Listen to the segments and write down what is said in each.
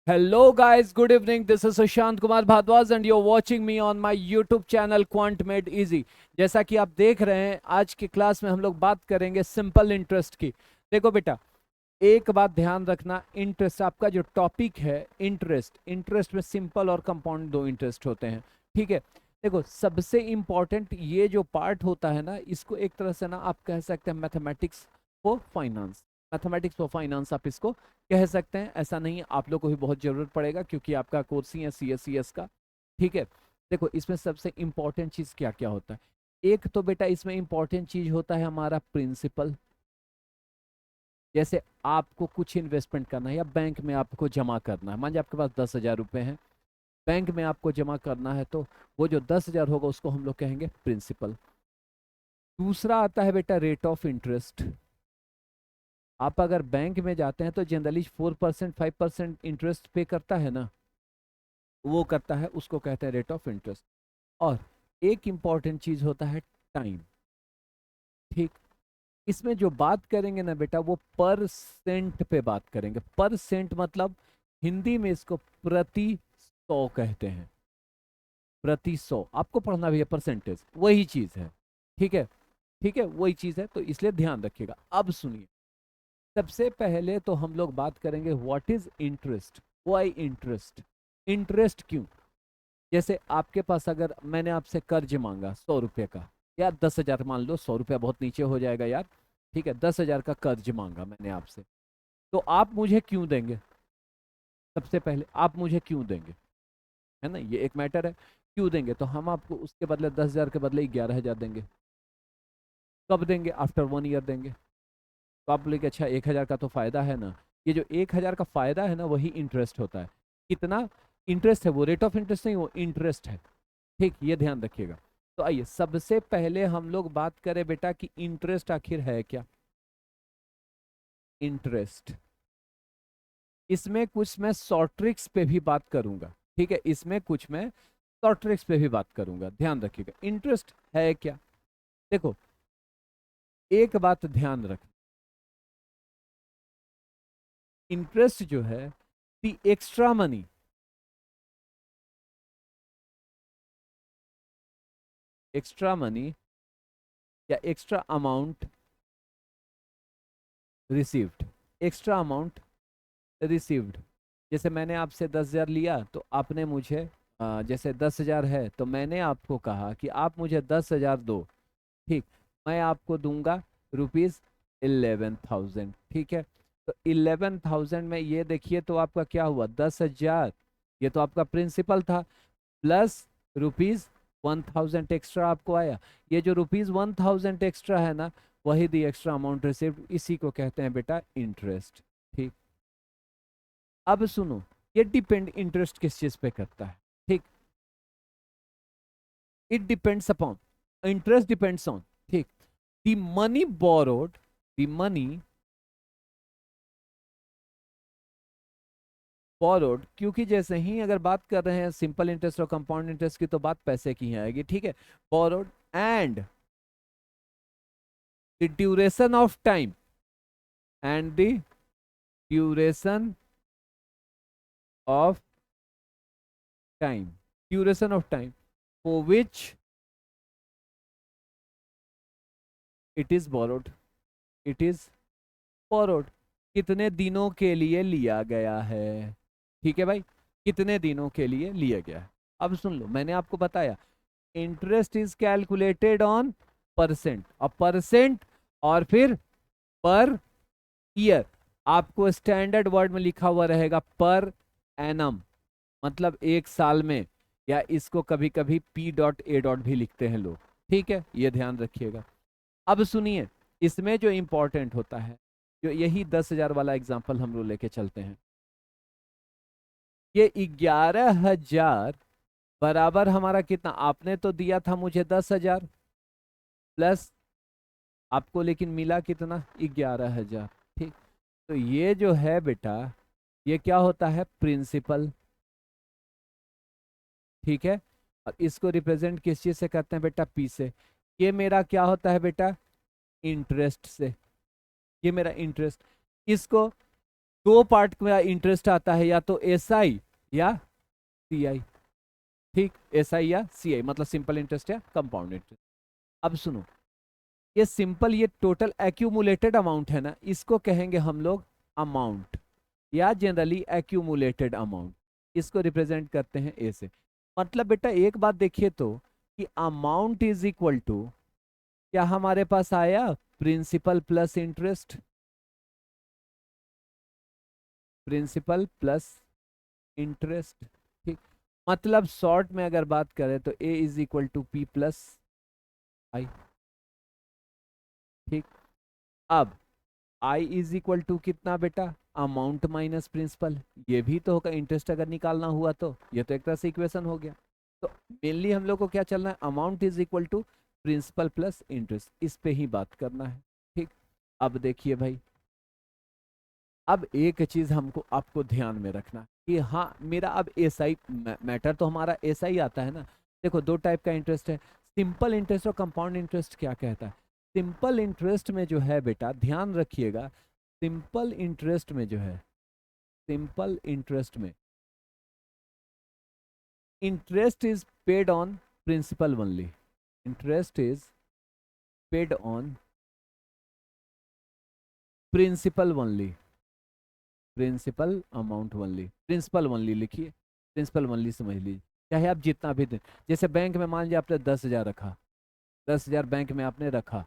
Hello guys, good evening. This is Sushant Kumar Bhadwaj and you're watching me on my YouTube channel Quant Made Easy. जैसा कि आप देख रहे हैं, आज की क्लास में हम लोग बात करेंगे सिंपल इंटरेस्ट की। देखो बेटा, एक बात ध्यान रखना, इंटरेस्ट आपका जो टॉपिक है, इंटरेस्ट इंटरेस्ट में सिंपल और कंपाउंड दो इंटरेस्ट होते हैं। ठीक है, देखो सबसे इंपॉर्टेंट ये जो पार्ट होता है ना, इसको एक तरह से ना आप कह सकते हैं mathematics for finance. Mathematics for finance आप इसको कह सकते हैं। ऐसा नहीं, आप लोग को भी बहुत जरूरत पड़ेगा क्योंकि आपका कोर्स ही है CSCS का। ठीक है, देखो इसमें सबसे इंपॉर्टेंट चीज क्या क्या होता है। एक तो बेटा इसमें इंपॉर्टेंट चीज होता है हमारा प्रिंसिपल। जैसे आपको कुछ इन्वेस्टमेंट करना है या बैंक में आपको जमा करना है, मान लीजिए आपके पास 10,000 रुपये हैं, बैंक में आपको जमा करना है, तो वो जो 10,000 होगा उसको हम लोग कहेंगे प्रिंसिपल। दूसरा आता है बेटा रेट ऑफ इंटरेस्ट। आप अगर बैंक में जाते हैं तो जनरली 4% 5% इंटरेस्ट पे करता है ना, वो करता है, उसको कहते हैं रेट ऑफ इंटरेस्ट। और एक इंपॉर्टेंट चीज होता है टाइम। ठीक, इसमें जो बात करेंगे ना बेटा, वो परसेंट पे बात करेंगे। परसेंट मतलब हिंदी में इसको प्रति 100 कहते हैं। प्रति 100 आपको पढ़ना भी है, परसेंटेज वही चीज है। ठीक है, ठीक है, वही चीज है, तो इसलिए ध्यान रखिएगा। अब सुनिए, सबसे पहले तो हम लोग बात करेंगे what is interest. Why interest? Interest क्यों? जैसे आपके पास अगर मैंने आपसे कर्ज मांगा 100 रुपये का, या 10,000 मान लो, 100 रुपया बहुत नीचे हो जाएगा यार। ठीक है, 10,000 का कर्ज मांगा मैंने आपसे, तो आप मुझे क्यों देंगे? सबसे पहले आप मुझे क्यों देंगे, है ना, ये एक मैटर है। क्यों देंगे? तो हम आपको उसके बदले 10,000 के बदले 11,000 देंगे। कब देंगे? आफ्टर 1 ईयर देंगे। तो आप बोलेंगे अच्छा 1,000 का तो फायदा है ना। ये जो 1,000 का फायदा है ना, वही इंटरेस्ट होता है। कितना इंटरेस्ट है? वो रेट ऑफ इंटरेस्ट नहीं, वो इंटरेस्ट है। ठीक, ये ध्यान रखिएगा। तो आइए सबसे पहले हम लोग बात करें बेटा कि इंटरेस्ट आखिर है क्या। इंटरेस्ट, इसमें कुछ मैं शॉर्ट ट्रिक्स पे भी बात करूंगा। ठीक है, इसमें कुछ मैं शॉर्ट ट्रिक्स पे भी बात करूंगा, ध्यान रखिएगा। इंटरेस्ट है क्या? देखो, एक बात ध्यान रख, इंटरेस्ट जो है, the extra money, extra money या extra amount received, extra amount received. जैसे मैंने आपसे 10,000 लिया, तो आपने मुझे जैसे 10,000 है, तो मैंने आपको कहा कि आप मुझे 10,000 दो। ठीक, मैं आपको दूंगा ₹11,000। ठीक है, तो 11,000 में ये देखिए, तो आपका क्या हुआ? 10,000। ये तो आपका प्रिंसिपल था, प्लस ₹1,000 एक्स्ट्रा आपको आया। ये जो ₹1,000 एक्स्ट्रा है ना, वही दी एक्स्ट्रा अमाउंट रिसीव्ड, इसी को कहते हैं बेटा इंटरेस्ट। ठीक, अब सुनो, ये डिपेंड इंटरेस्ट किस चीज पे करता है। ठीक, it depends upon, interest depends on, ठीक, the money borrowed, the money borrowed. क्योंकि जैसे ही अगर बात कर रहे हैं सिंपल इंटरेस्ट और कंपाउंड इंटरेस्ट की, तो बात पैसे की ही आएगी। ठीक है, borrowed and the duration of time, and the duration of time, duration of time for which it is borrowed, it is borrowed. कितने दिनों के लिए लिया गया है? ठीक है भाई, कितने दिनों के लिए लिया गया है। अब सुन लो, मैंने आपको बताया interest is calculated on percent, और परसेंट और फिर पर ईयर। आपको स्टैंडर्ड वर्ड में लिखा हुआ रहेगा पर एनम, मतलब एक साल में, या इसको कभी कभी P.A. भी लिखते हैं लोग। ठीक है, ये ध्यान रखिएगा। अब सुनिए, इसमें जो इंपॉर्टेंट होता है, जो यही 10,000 वाला एग्जाम्पल हम लोग लेके चलते हैं, ये 11,000 बराबर हमारा कितना? आपने तो दिया था मुझे 10,000, प्लस आपको लेकिन मिला कितना? 11,000। ठीक, तो ये जो है बेटा, ये क्या होता है? प्रिंसिपल। ठीक है, और इसको रिप्रेजेंट किस चीज से करते हैं बेटा? P से। ये मेरा क्या होता है बेटा? इंटरेस्ट से। ये मेरा इंटरेस्ट। इसको दो पार्ट में इंटरेस्ट आता है, या तो SI या CI। ठीक, SI या CI मतलब सिंपल इंटरेस्ट या कंपाउंड इंटरेस्ट। अब सुनो, ये सिंपल, ये टोटल एक्यूमुलेटेड अमाउंट है ना, इसको कहेंगे हम लोग अमाउंट, या जनरली एक्यूमुलेटेड अमाउंट। इसको रिप्रेजेंट करते हैं ए से। मतलब बेटा एक बात देखिए तो, कि अमाउंट इज इक्वल टू, क्या हमारे पास आया principal plus interest, principal plus interest. ठीक, मतलब शॉर्ट में अगर बात करें तो A is equal to P plus I. ठीक, अब आई इज इक्वल टू कितना बेटा, अमाउंट माइनस प्रिंसिपल। ये भी तो होगा इंटरेस्ट अगर निकालना हुआ तो, ये तो एक तरह से इक्वेशन हो गया। तो मेनली हम लोग को क्या चलना है, amount is equal to principal plus interest, इस पे ही बात करना है। ठीक, अब देखिए भाई, अब एक चीज हमको आपको ध्यान में रखना है कि हाँ मेरा अब SI मैटर तो हमारा SI आता है ना। देखो दो टाइप का इंटरेस्ट है, सिंपल इंटरेस्ट और कंपाउंड इंटरेस्ट। क्या कहता है, सिंपल इंटरेस्ट में जो है बेटा ध्यान रखिएगा, सिंपल इंटरेस्ट में जो है, सिंपल इंटरेस्ट में interest is paid on principal only, interest is paid on principal only, principal amount only, principal only लिखिए, प्रिंसिपल ओनली समझ लीजिए। चाहे आप जितना भी दें, जैसे बैंक में मान लीजिए आपने 10,000 रखा, 10,000 बैंक में आपने रखा,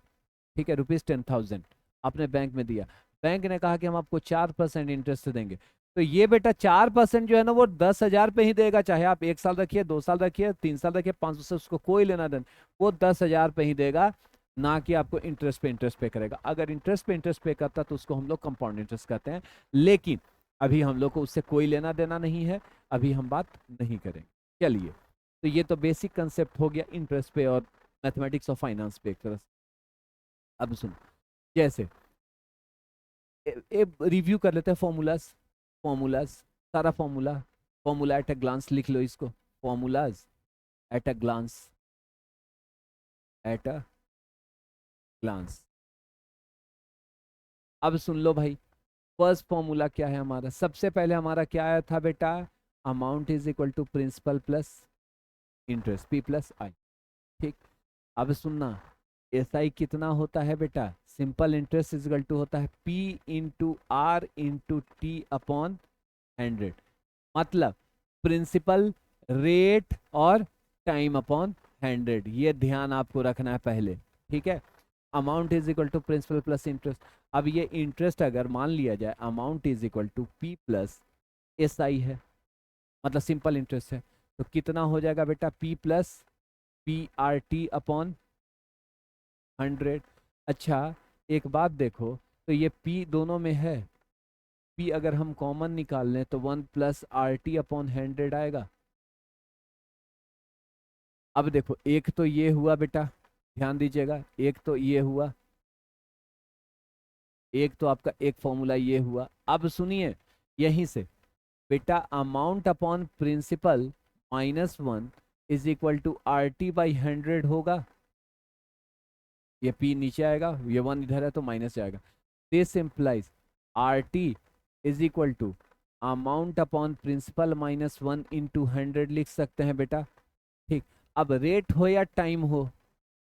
ठीक है, ₹10,000 आपने बैंक में दिया। बैंक ने कहा कि हम आपको 4% इंटरेस्ट देंगे, तो ये बेटा 4% जो है ना वो 10,000 पे ही देगा। चाहे आप 1 साल रखिए, 2 साल रखिए, 3 साल रखिए, 500 से उसको कोई लेना देना, वो 10,000 पे ही देगा, ना कि आपको इंटरेस्ट पे करेगा। अगर इंटरेस्ट पे करता तो उसको हम लोग कंपाउंड इंटरेस्ट कहते हैं, लेकिन अभी हम लोग को उससे कोई लेना देना नहीं है, अभी हम बात नहीं करेंगे। चलिए, तो ये तो बेसिक कंसेप्ट हो गया इंटरेस्ट पे और मैथमेटिक्स ऑफ फाइनेंस पे एक तरह से। अब सुनो, जैसे रिव्यू कर लेते हैं फॉर्मूलाज, फॉर्मूलाज, सारा formula, formula at a glance लिख लो इसको, formulas at a glance, at a glance. अब सुन लो भाई, फर्स्ट फॉर्मूला क्या है हमारा, सबसे पहले हमारा क्या आया था बेटा, amount is equal to principal plus interest, P plus I. ठीक, अब सुनना, SI कितना होता है बेटा, simple interest is equal to होता है P into R into T upon 100। मतलब प्रिंसिपल, रेट और टाइम अपॉन 100, ये ध्यान आपको रखना है पहले। ठीक है, amount is equal to principal plus interest. अब ये इंटरेस्ट अगर मान लिया जाए, amount is equal to P plus SI है, मतलब सिंपल इंटरेस्ट है, तो कितना हो जाएगा बेटा, P प्लस PRT अपॉन 100। अच्छा, एक बात देखो, तो ये P दोनों में है, P अगर हम कॉमन निकाल लें तो 1 प्लस RT अपॉन 100 आएगा। अब देखो, एक तो ये हुआ बेटा, ध्यान दीजिएगा, एक तो ये हुआ, एक तो आपका एक फॉर्मूला ये हुआ। अब सुनिए, यहीं से बेटा amount upon principal -1 is equal to RT/100 होगा। ये P नीचे आएगा, ये 1 इधर है तो माइनस जाएगा। This implies RT is equal to amount upon principal -1 into 100 लिख सकते हैं बेटा। ठीक, अब रेट हो या टाइम हो,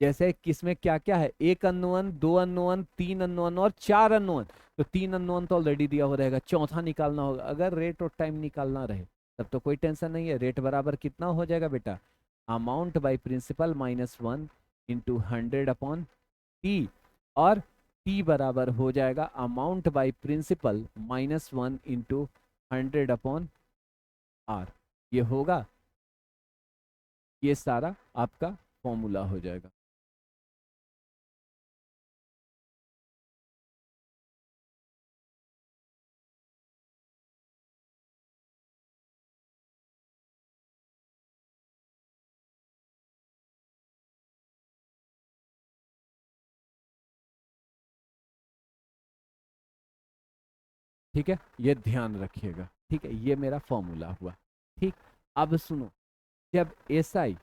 जैसे किसमें क्या क्या है, एक अननोन, दो अननोन, तीन अननोन और चार अननोन। तो तीन अननोन तो ऑलरेडी दिया हो रहेगा, चौथा निकालना होगा। अगर रेट और टाइम निकालना रहे तब तो कोई टेंशन नहीं है, रेट बराबर कितना हो जाएगा बेटा, amount by principal -1 into 100 upon T, और टी बराबर हो जाएगा amount by principal -1 into 100 upon R. ये होगा, ये सारा आपका फॉर्मूला हो जाएगा। ठीक है, ये ध्यान रखिएगा। ठीक है, ये मेरा फॉर्मूला हुआ। ठीक, अब सुनो, जब SI,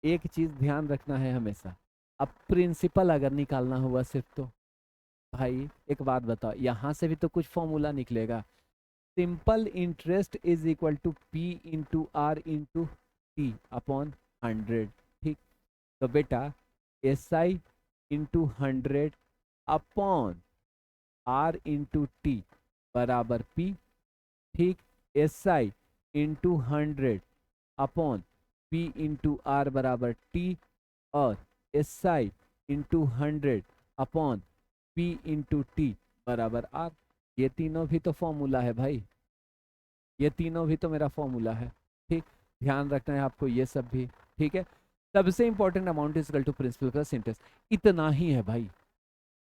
एक चीज ध्यान रखना है हमेशा, अब प्रिंसिपल अगर निकालना हुआ सिर्फ, तो भाई एक बात बताओ, यहाँ से भी तो कुछ फॉर्मूला निकलेगा। Simple interest is equal to P into R into T upon 100। ठीक, तो बेटा S I into 100 upon R into T बराबर पी। ठीक, S I into 100 upon P into R बराबर टी, और S I into 100 upon P into T बराबर R. ये तीनों भी तो फॉर्मूला है भाई, ये तीनों भी तो मेरा फॉर्मूला है। ठीक, ध्यान रखना है आपको ये सब भी। ठीक है, सबसे important amount is equal to principal plus interest, इतना ही है भाई,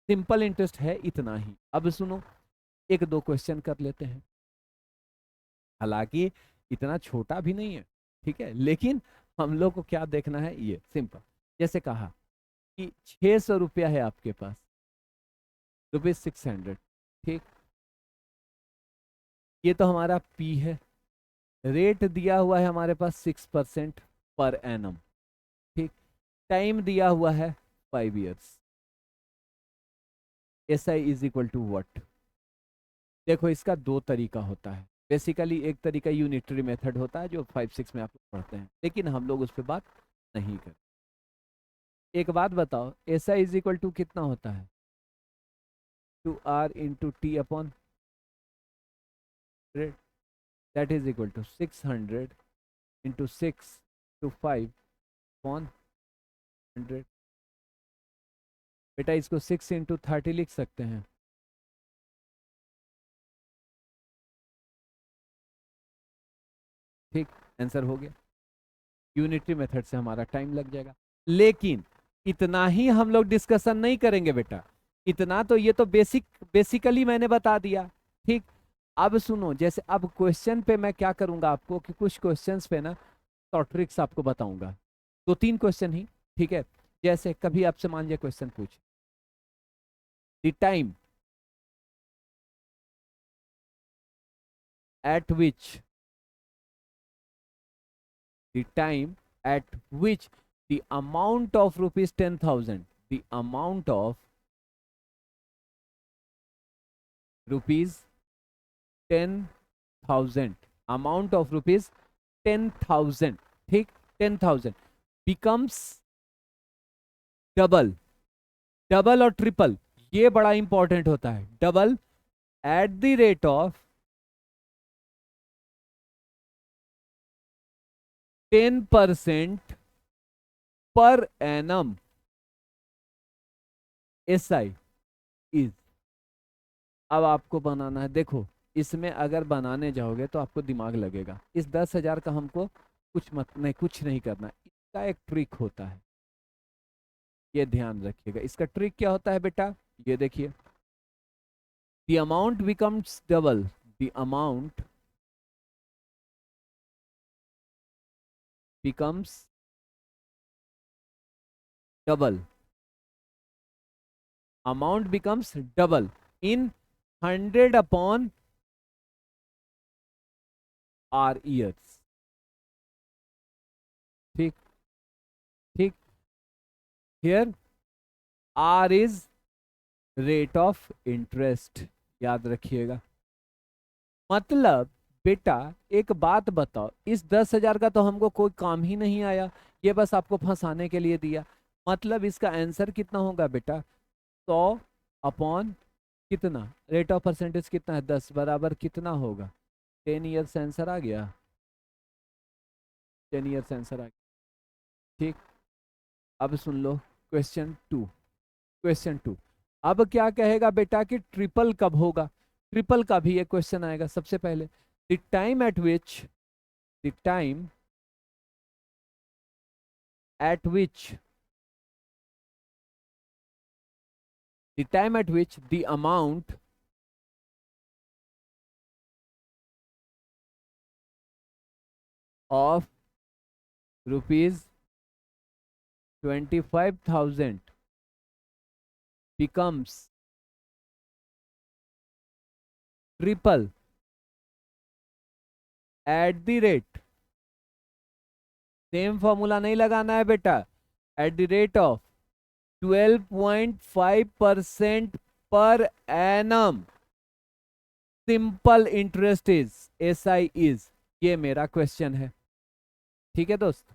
सिंपल इंटरेस्ट है इतना ही। अब सुनो, एक दो क्वेश्चन कर लेते हैं, हालांकि इतना छोटा भी नहीं है, ठीक है, लेकिन हम लोग को क्या देखना है, ये सिंपल। जैसे कहा कि 600 रुपया है आपके पास, ₹600। ठीक, ये तो हमारा पी है, रेट दिया हुआ है हमारे पास 6% पर एनम। ठीक, टाइम दिया हुआ है 5 years। S I is equal to what. देखो इसका दो तरीका होता है बेसिकली, एक तरीका यूनिटरी मेथड होता है जो 5-6 में आप लोग पढ़ते हैं, लेकिन हम लोग उस पर बात नहीं करते। एक बात बताओ, S I is equal to कितना होता है, to R into T upon 100, that is equal to 600 into 6 to 5 upon 100। बेटा इसको 6 इंटू 30 लिख सकते हैं। ठीक, आंसर हो गया। यूनिटरी मेथड से हमारा टाइम लग जाएगा, लेकिन इतना ही हम लोग डिस्कशन नहीं करेंगे बेटा, इतना तो ये तो बेसिकली मैंने बता दिया। ठीक, अब सुनो, जैसे अब क्वेश्चन पे मैं क्या करूंगा आपको कि कुछ क्वेश्चंस पे ना शॉर्ट ट्रिक्स आपको बताऊंगा, 2-3 क्वेश्चन ही। ठीक है, जैसे कभी आपसे मान लिया क्वेश्चन पूछ, the time eight which the time at which the amount of rupees 10,000, the amount of rupees 10,000, amount of rupees 10,000, ठीक, 10,000 becomes डबल, डबल और ट्रिपल, ये बड़ा इंपॉर्टेंट होता है, double at the rate of 10% per annum, S I is. अब आपको बनाना है, देखो इसमें अगर बनाने जाओगे तो आपको दिमाग लगेगा, इस 10,000 का हमको कुछ नहीं करना, इसका एक ट्रिक होता है, ये ध्यान रखिएगा। इसका ट्रिक क्या होता है बेटा, ये देखिए, the amount becomes double, the amount becomes double, amount becomes double in 100 upon R years. ठीक, ठीक, here R is rate of interest, याद रखिएगा। मतलब बेटा एक बात बताओ, इस 10,000 का तो हमको कोई काम ही नहीं आया, ये बस आपको फंसाने के लिए दिया, मतलब इसका आंसर कितना होगा बेटा, 100 अपॉन कितना, रेट ऑफ परसेंटेज कितना है 10 बराबर कितना होगा, 10 ईयर्स आंसर आ गया, 10 ईयर्स आंसर आ गया। ठीक, अब सुन लो क्वेश्चन 2, क्वेश्चन 2 अब क्या कहेगा बेटा कि ट्रिपल कब होगा, ट्रिपल का भी एक क्वेश्चन आएगा। सबसे पहले the time eight which, the time eight which, the time at which the amount of rupees 25,000 becomes triple at the rate, same formula नहीं लगाना है बेटा, at the rate of 12.5% per annum simple interest is, SI is, ये मेरा question है। ठीक है दोस्त,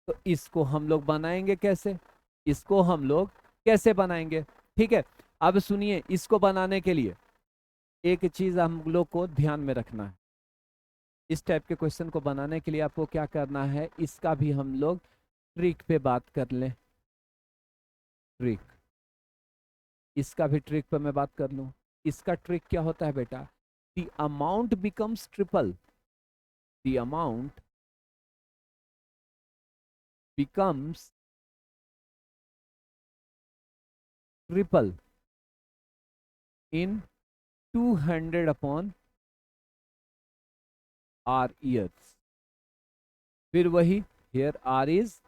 तो इसको हम लोग बनाएंगे कैसे, इसको हम लोग कैसे बनाएंगे? ठीक है, अब सुनिए, इसको बनाने के लिए एक चीज हम लोग को ध्यान में रखना है। इस टाइप के क्वेश्चन को बनाने के लिए आपको क्या करना है, इसका भी हम लोग ट्रिक पे बात कर लें। ट्रिक, इसका भी ट्रिक पे मैं बात कर लूं। इसका ट्रिक क्या होता है बेटा, the amount becomes triple, the amount becomes triple in 200 upon R years। फिर वही, here R is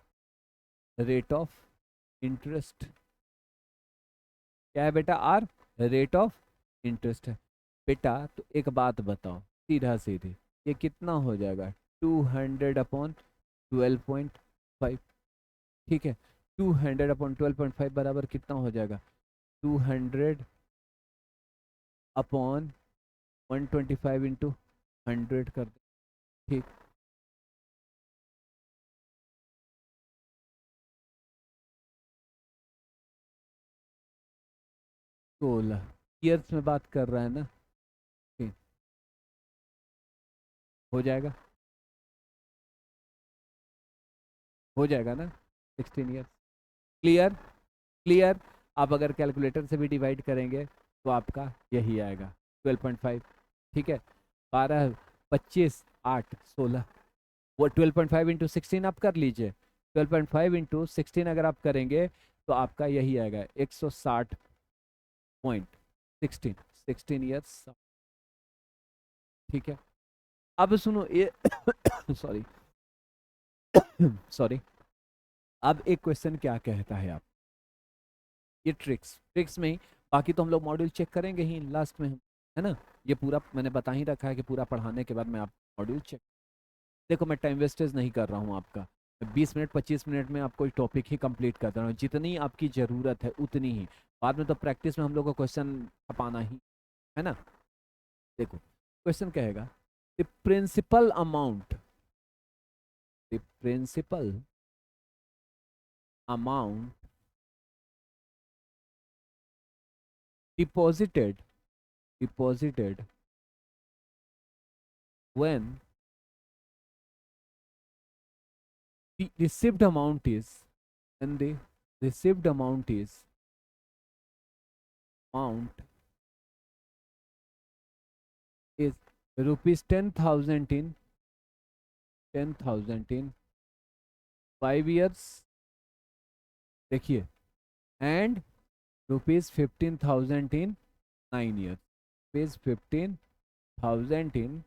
rate of interest. क्या है बेटा? R रेट ऑफ इंटरेस्ट है। बेटा तो एक बात बताओ सीधा सीधी, ये कितना हो जाएगा? 200 अपॉन 12.5। ठीक है, 200 अपॉन 12.5 बराबर कितना हो जाएगा? 200 अपॉन 125 इंटू 100 कर दे। ठीक, सोलह ईयर्स में बात कर रहा है ना? ठीक, हो जाएगा, हो जाएगा ना? 16 ईयर्स। क्लियर? क्लियर? आप अगर कैलकुलेटर से भी डिवाइड करेंगे तो आपका यही आएगा 12.5। ठीक है, 12, 25, 8, 16, वो 12.5 इंटू 16 आप कर लीजिए। 12.5 इंटू 16 अगर आप करेंगे तो आपका यही आएगा 160.16, 16 ईयर्स। ठीक है, अब सुनो ये सॉरी सॉरी, अब एक क्वेश्चन क्या कहता है आप, ये ट्रिक्स, ट्रिक्स में ही, बाकी तो हम लोग मॉड्यूल चेक करेंगे ही लास्ट में, है ना? ये पूरा मैंने बता ही रखा है कि पूरा पढ़ाने के बाद मैं आप मॉड्यूल चेक। देखो मैं टाइम वेस्टेज नहीं कर रहा हूँ आपका, 20 मिनट 25 मिनट में आपको टॉपिक ही कंप्लीट कर रहा हूँ, जितनी आपकी ज़रूरत है उतनी ही। बाद में तो प्रैक्टिस में हम लोग को क्वेश्चन छपाना ही है ना। देखो क्वेश्चन कहेगा, the principal amount, the principal amount deposited, deposited when the received amount is, when the received amount is amount is rupees 10,000 in 10,000 in 5 years, देखिए, and rupees 15,000 in 9 years, rupees 15,000 in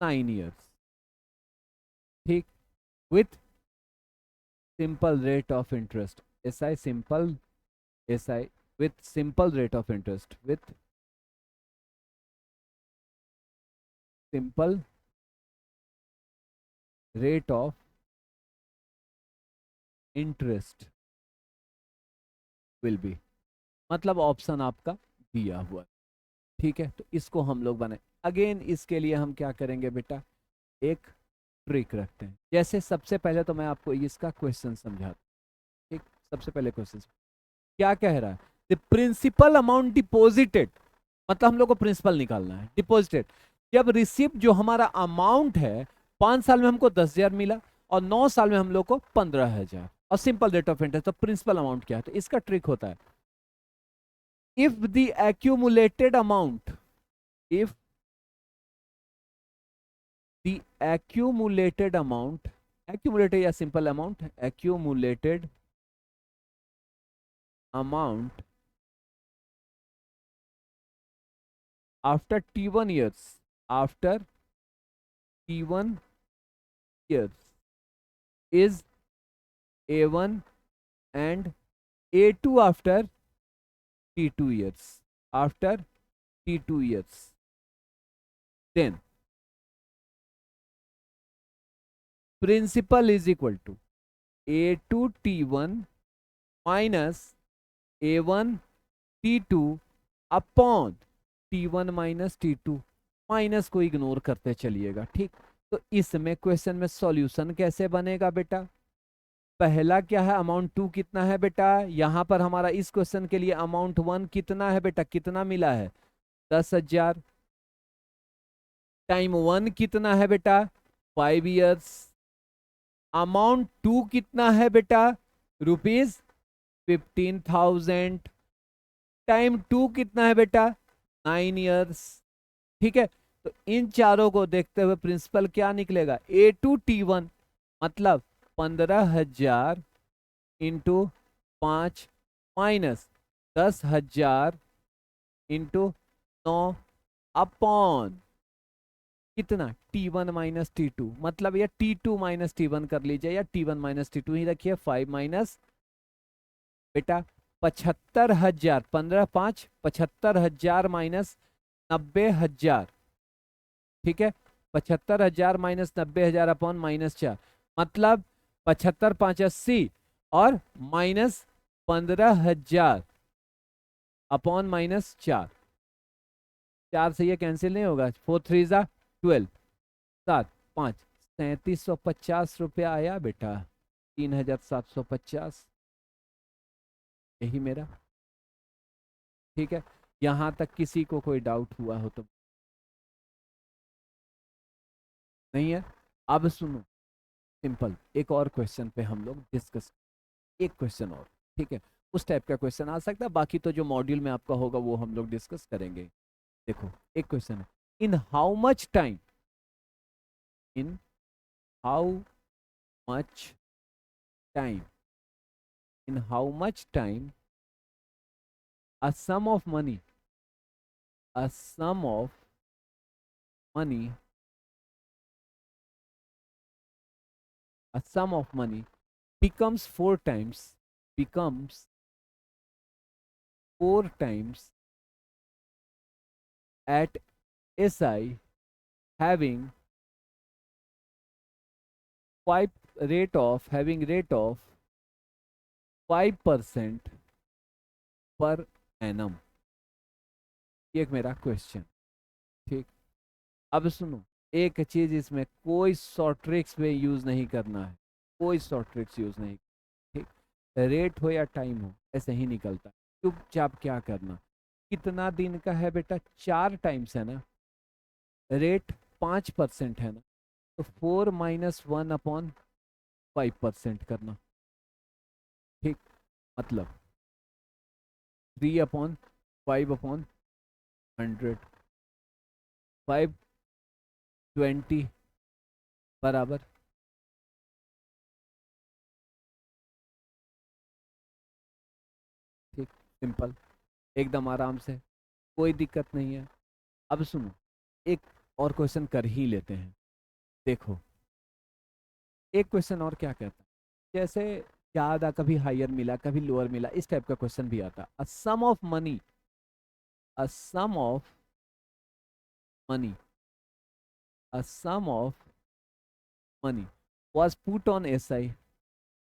9 years। ठीक, with simple rate of interest, SI simple, SI with simple rate of interest, with simple rate of interest will be, मतलब option आपका दिया हुआ। ठीक है, तो इसको हम लोग बनाए। अगेन इसके लिए हम क्या करेंगे बेटा, एक ट्रिक रखते हैं। जैसे सबसे पहले तो मैं आपको इसका क्वेश्चन समझाता हूं। ठीक, सबसे पहले क्वेश्चन क्या कह रहा है, द प्रिंसिपल अमाउंट डिपोजिटेड, मतलब हम लोग को प्रिंसिपल निकालना है। डिपोजिटेड, जब रिसिप्ट जो हमारा अमाउंट है 5 साल में हमको 10,000 मिला और 9 साल में हम लोग को 15,000 और सिंपल रेट ऑफ इंटरेस्ट, तो प्रिंसिपल अमाउंट क्या है? तो इसका ट्रिक होता है, if the accumulated amount, if the accumulated amount, accumulated या simple amount, accumulated amount after T1 years, after T1 years is A1 and A2 after T2 years, after T2 years, then principal is equal to A2 T1 minus A1 T2 upon T1 minus T2, minus को ignore करते चलिएगा, ठीक। तो इसमें question में solution कैसे बनेगा बेटा? पहला क्या है, अमाउंट 2 कितना है बेटा? यहां पर हमारा इस क्वेश्चन के लिए अमाउंट 1 कितना है बेटा? कितना मिला है? 10,000। टाइम 1 कितना है बेटा? 5 ईयर्स। अमाउंट 2 कितना है बेटा? ₹15,000। टाइम 2 कितना है बेटा? 9 ईयर्स। ठीक है, तो इन चारों को देखते हुए प्रिंसिपल क्या निकलेगा? A2T1 मतलब 15,000 इंटू 5 माइनस 10,000 इंटू 9 अपॉन कितना? T1 माइनस T2, मतलब या T2 माइनस T1 कर लीजिए या T1 माइनस T2 ही रखिए। 5 माइनस बेटा 75,000, 15 5 75,000 माइनस 90,000, ठीक है। 75,000 माइनस 90,000 अपॉन -4, मतलब 75 5 80 और माइनस 15,000 अपॉन -4। 4 से ये कैंसिल नहीं होगा। 4 3 12, 7 5 3750 रुपया आया बेटा। 3,750, यही मेरा, ठीक है। यहां तक किसी को कोई डाउट हुआ हो तो? नहीं है। अब सुनो, सिंपल एक और क्वेश्चन पे हम लोग डिस्कस, एक क्वेश्चन और, ठीक है। उस टाइप का क्वेश्चन आ सकता है, बाकी तो जो मॉड्यूल में आपका होगा वो हम लोग डिस्कस करेंगे। देखो एक क्वेश्चन है, in how much time, in how much time, in how much time a sum of money, a sum of money, a sum of money becomes 4 times, becomes 4 times at SI having 5 rate of 5% per annum. ये एक मेरा question, ठीक। अब सुनो, एक चीज इसमें कोई शॉर्ट ट्रिक्स में यूज नहीं करना है, कोई शॉर्ट ट्रिक्स यूज नहीं, ठीक। रेट हो या टाइम हो ऐसे ही निकलता है। चुपचाप क्या करना, कितना दिन का है बेटा? 4 टाइम्स है ना, रेट 5% है ना, तो 4 माइनस 1 अपॉन 5% करना, ठीक। मतलब 3 अपॉन 5 अपॉन 100, 520 बराबर, ठीक। सिंपल, एकदम आराम से, कोई दिक्कत नहीं है। अब सुनो, एक और क्वेश्चन कर ही लेते हैं। देखो एक क्वेश्चन और क्या कहता है, जैसे ज्यादा कभी हायर मिला कभी लोअर मिला, इस टाइप का क्वेश्चन भी आता है। A sum of money, a sum of money, a sum of money was put on SI,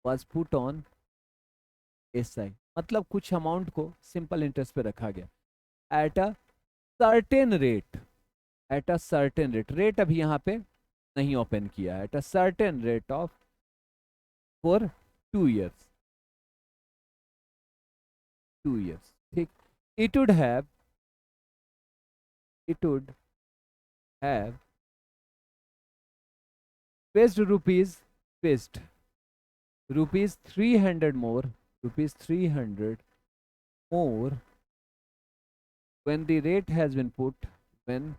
was put on SI, मतलब कुछ अमाउंट को सिंपल इंटरेस्ट पे रखा गया at a certain rate, at a certain rate, rate अभी यहाँ पे नहीं ओपन किया है, at a certain rate of for 2 years, 2 years, ठीक। it would have, it would have paid rupees, paid rupees 300 more, rupees 300 more when the rate has been put, when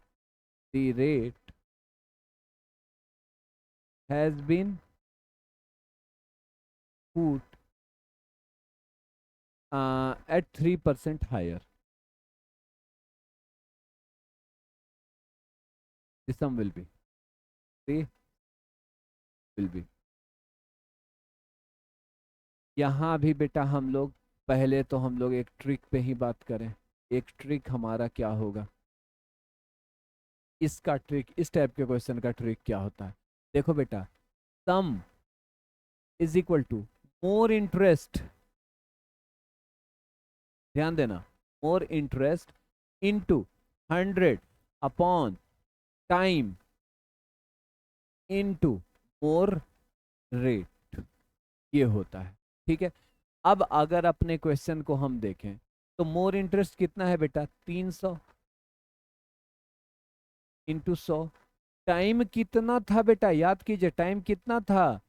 the rate has been put at 3% higher. The sum will be, the will be, यहाँ भी बेटा हम लोग पहले तो हम लोग एक ट्रिक पे ही बात करें। एक ट्रिक हमारा क्या होगा, इसका ट्रिक, इस टाइप के क्वेश्चन का ट्रिक क्या होता है? देखो बेटा, sum is equal to more interest, ध्यान देना, more interest into 100 upon time into more rate, ये होता है। ठीक है, अब अगर अपने क्वेश्चन को हम देखें तो मोर इंटरेस्ट कितना है बेटा, 300 इंटू 100। टाइम कितना था बेटा, याद कीजिए, टाइम कितना था,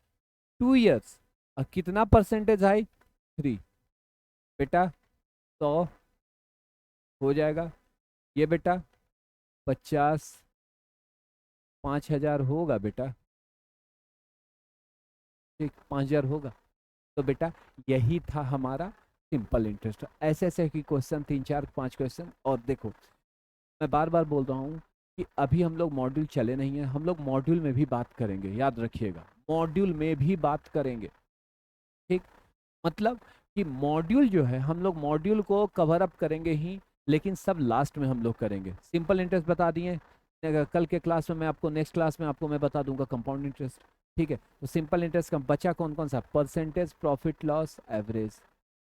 2 ईयर्स। और कितना परसेंटेज हाई, 3। बेटा 100 हो जाएगा, ये बेटा 50, 5000 होगा बेटा, ठीक 5000 होगा। तो बेटा यही था हमारा सिंपल इंटरेस्ट। ऐसे ऐसे की क्वेश्चन 3 4 5 क्वेश्चन। और देखो मैं बार बार बोल रहा हूँ कि अभी हम लोग मॉड्यूल चले नहीं है, हम लोग मॉड्यूल में भी बात करेंगे, याद रखिएगा, मॉड्यूल में भी बात करेंगे। ठीक, मतलब कि मॉड्यूल जो है हम लोग मॉड्यूल को कवर अप करेंगे ही, लेकिन सब लास्ट में हम लोग करेंगे। सिंपल इंटरेस्ट बता दिए, कल के क्लास में मैं आपको, नेक्स्ट क्लास में आपको मैं बता दूंगा कंपाउंड इंटरेस्ट। ठीक है, तो सिंपल इंटरेस्ट का बचा कौन कौन सा, परसेंटेज, प्रॉफिट लॉस, एवरेज।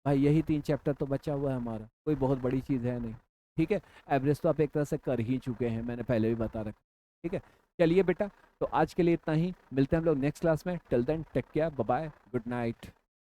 भाई यही 3 चैप्टर तो बचा हुआ है हमारा, कोई बहुत बड़ी चीज़ है नहीं। ठीक है, एवरेज तो आप एक तरह से कर ही चुके हैं, मैंने पहले भी बता रखा। ठीक है, चलिए बेटा, तो आज के लिए इतना ही, मिलते हैं हम लोग नेक्स्ट क्लास में। Till then take care, bye bye, good night.